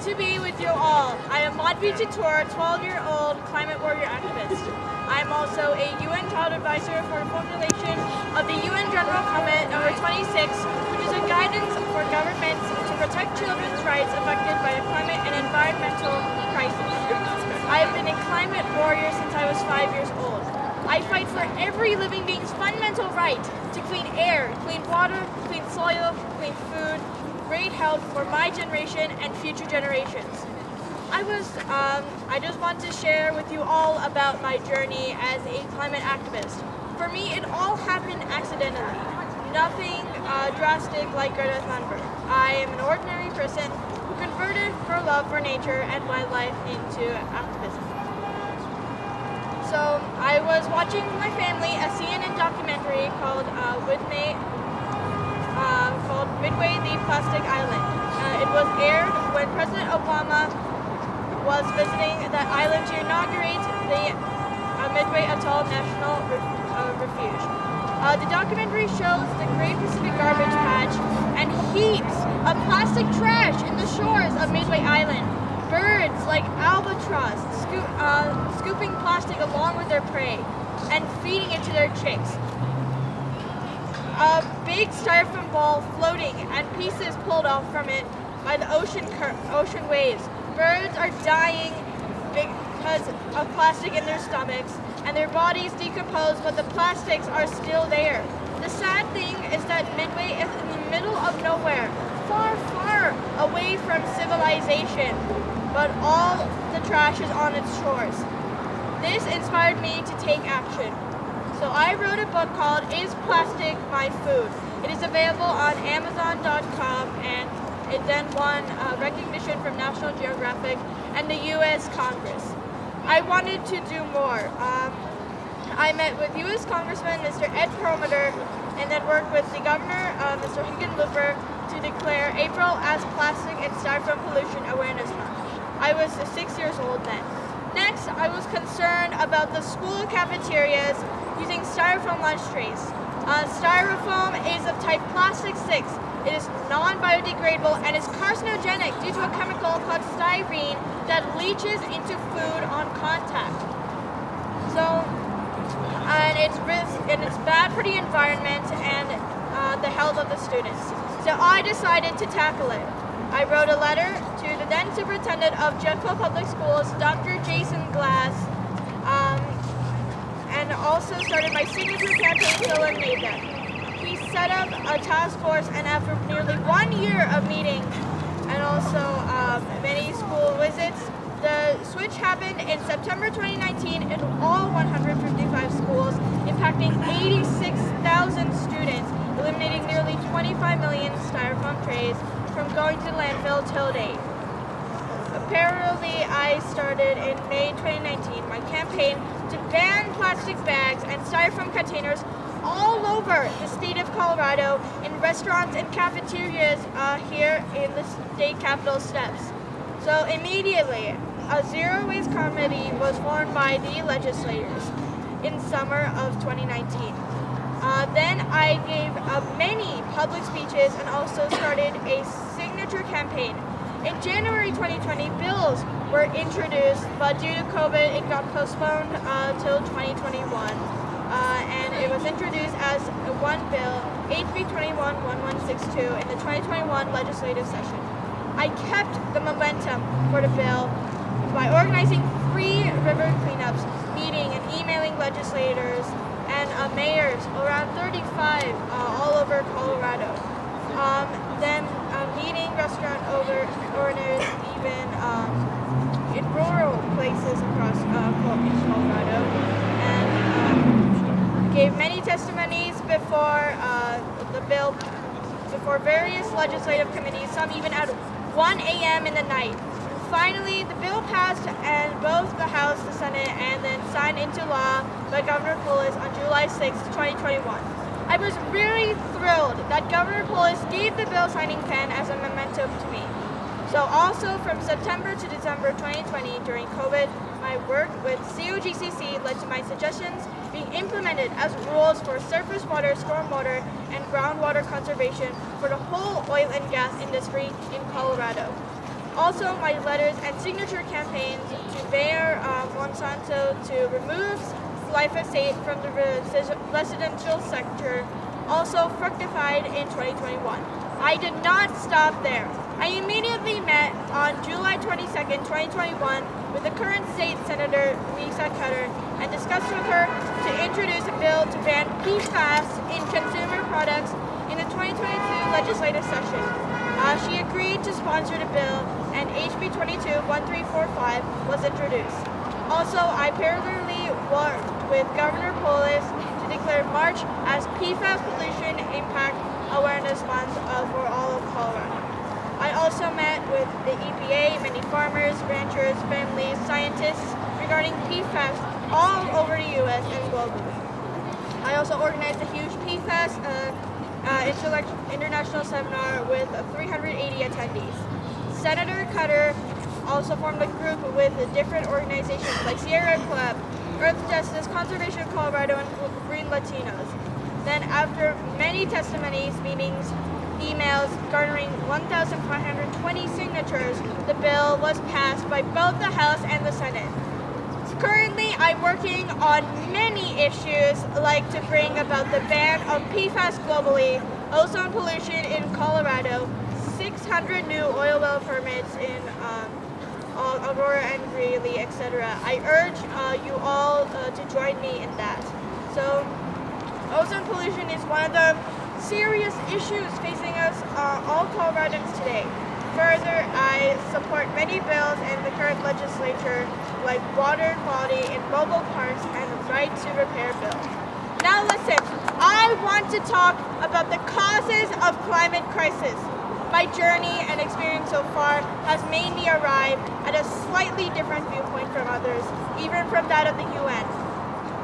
to be with you all. I am Madhvi Chitor, 12-year-old climate warrior activist. I am also a UN Child Advisor for the formulation of the UN General Comment number 26, which is a guidance for governments to protect children's rights affected by the climate and environmental crisis. I have been a climate warrior since I was 5 years old. I fight for every living being's fundamental right to clean air, clean water, clean soil, clean food, great health for my generation and future generations. I just want to share with you all about my journey as a climate activist. For me, it all happened accidentally. Nothing drastic like Greta Thunberg. I am an ordinary person who converted her love for nature and wildlife into activism. So I was watching with my family a CNN documentary called Midway the Plastic Island. It was aired when President Obama was visiting that island to inaugurate the Midway Atoll National Refuge. The documentary shows the Great Pacific Garbage Patch and heaps of plastic trash in the shores of Midway Island. Birds like albatross scooping plastic along with their prey and feeding it to their chicks. A big styrofoam ball floating and pieces pulled off from it by the ocean waves. Birds are dying because of plastic in their stomachs, and their bodies decompose, but the plastics are still there. The sad thing is that Midway is in the middle of nowhere, far, far away from civilization, but all the trash is on its shores. This inspired me to take action. So I wrote a book called Is Plastic My Food? It is available on Amazon.com, and it then won recognition from National Geographic and the U.S. Congress. I wanted to do more. I met with U.S. Congressman Mr. Ed Perlmutter and then worked with the governor, Mr. Hickenlooper, to declare April as Plastic and Styrofoam Pollution Awareness Month. I was 6 years old then. Next, I was concerned about the school cafeterias using styrofoam lunch trays. Styrofoam is of type plastic 6. It is non-biodegradable and is carcinogenic due to a chemical called styrene that leaches into food on contact. And it's bad for the environment and the health of the students. So I decided to tackle it. I wrote a letter to the then superintendent of Jeffco Public Schools, Dr. Jason Glass, and also started my signature campaign to eliminate them. He set up a task force, and after nearly 1 year of meetings and also many school visits, the switch happened in September 2019 in all 155 schools, impacting 86,000 students, eliminating nearly 25 million styrofoam trays from going to the landfill till date. Parallelly, I started in May 2019 my campaign to ban plastic bags and styrofoam containers all over the state of Colorado in restaurants and cafeterias here in the state capitol steps. So immediately, a zero waste committee was formed by the legislators in summer of 2019. Then I gave many public speeches and also started a signature campaign. In January 2020, bills were introduced, but due to COVID, it got postponed till 2021. And it was introduced as one bill, HB 21-1162, in the 2021 legislative session. I kept the momentum for the bill by organizing free river cleanups, meeting and emailing legislators and mayors, around 35 all over Colorado. Then meeting restaurant owners even in rural places across Colorado, and gave many testimonies before the bill, before various legislative committees, some even at 1 a.m. in the night. Finally, the bill passed and both the House, the Senate, and then signed into law by Governor Polis on July 6, 2021. I was really thrilled that Governor Polis gave the bill signing pen as a memento to me. So also from September to December 2020 during COVID, my work with COGCC led to my suggestions being implemented as rules for surface water, stormwater, and groundwater conservation for the whole oil and gas industry in Colorado. Also, my letters and signature campaigns to Bayer Monsanto to remove glyphosate from the residential sector also fructified in 2021. I did not stop there. I immediately met on July 22nd, 2021 with the current state senator, Lisa Cutter, and discussed with her to introduce a bill to ban PFAS in consumer products in the 2022 legislative session. She agreed to sponsor the bill, and HB 22-1345 was introduced. Also, I parallelly worked with Governor Polis to declare March as PFAS Pollution Impact Awareness Month for all of Colorado. I also met with the EPA, many farmers, ranchers, families, scientists regarding PFAS all over the U.S. and globally. I also organized a huge PFAS international seminar with 380 attendees. Senator Cutter also formed a group with different organizations like Sierra Club, Earth Justice, Conservation of Colorado, and Green Latinos. Then after many testimonies, meetings, emails garnering 1,520 signatures, the bill was passed by both the House and the Senate. Currently, I'm working on many issues like to bring about the ban of PFAS globally, ozone pollution in Colorado, 600 new oil well permits in Aurora and Greeley, etc. I urge you all to join me in that. So, ozone pollution is one of the serious issues facing us, all Coloradans today. Further, I support many bills in the current legislature, like water quality in mobile parks and the right to repair bill. Now listen, I want to talk about the causes of climate crisis. My journey and experience so far has made me arrive at a slightly different viewpoint from others, even from that of the UN.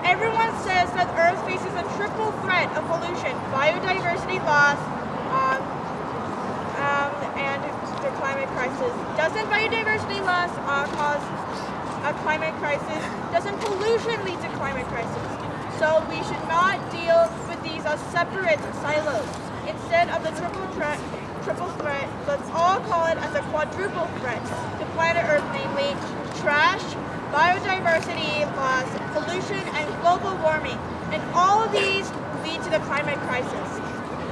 Everyone says that Earth faces a triple threat of pollution: biodiversity loss, and the climate crisis. Doesn't biodiversity loss cause a climate crisis? Doesn't pollution lead to climate crisis? So we should not deal with these as separate silos. Instead of the triple threat, let's all call it as a quadruple threat to planet Earth, namely trash, biodiversity loss, pollution, and global warming. And all of these lead to the climate crisis.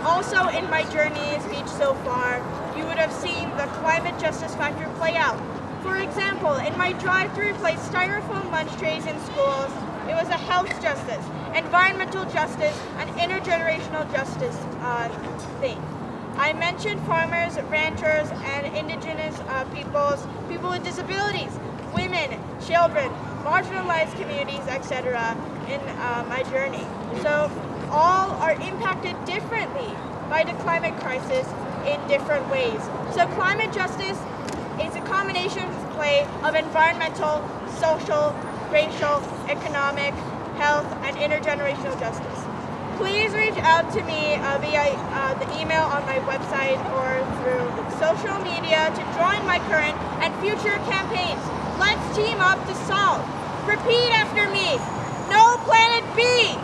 Also, in my journey speech so far, you would have seen the climate justice factor play out. For example, in my drive to replace styrofoam lunch trays in schools, it was a health justice, environmental justice, and intergenerational justice thing. I mentioned farmers, ranchers, and indigenous people with disabilities, women, children, marginalized communities, etc. in my journey. So all are impacted differently by the climate crisis in different ways. So climate justice is a combination play of environmental, social, racial, economic, health, and intergenerational justice. Please reach out to me via the email on my website or through social media to join my current and future campaigns. Let's team up to solve. Repeat after me. No Planet B!